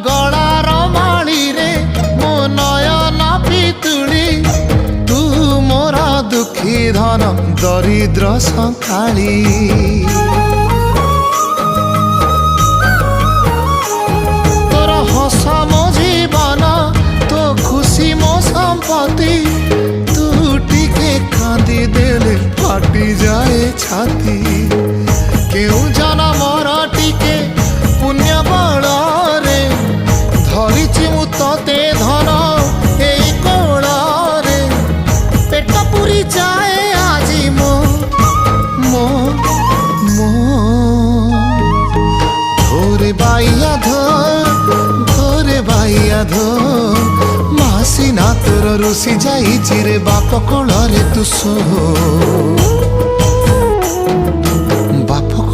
गलार माली रे मो नयन पितुली तू मोर दुखी धन दरिद्र संकाली तोर हस मो जीवन तो खुशी मो संपत्ति तू टिके कांदी देले फाटी जाए छाती केउ जनमर टिके पुण्य बल रे धरिछि मु तते धन एई कोल रे पेट पुरी जाए आजी मो मो मो धोरे बाइया धोरे बाइया धो मासी ना तोर रुसी जाई चिरे बाप कोल रे तू सो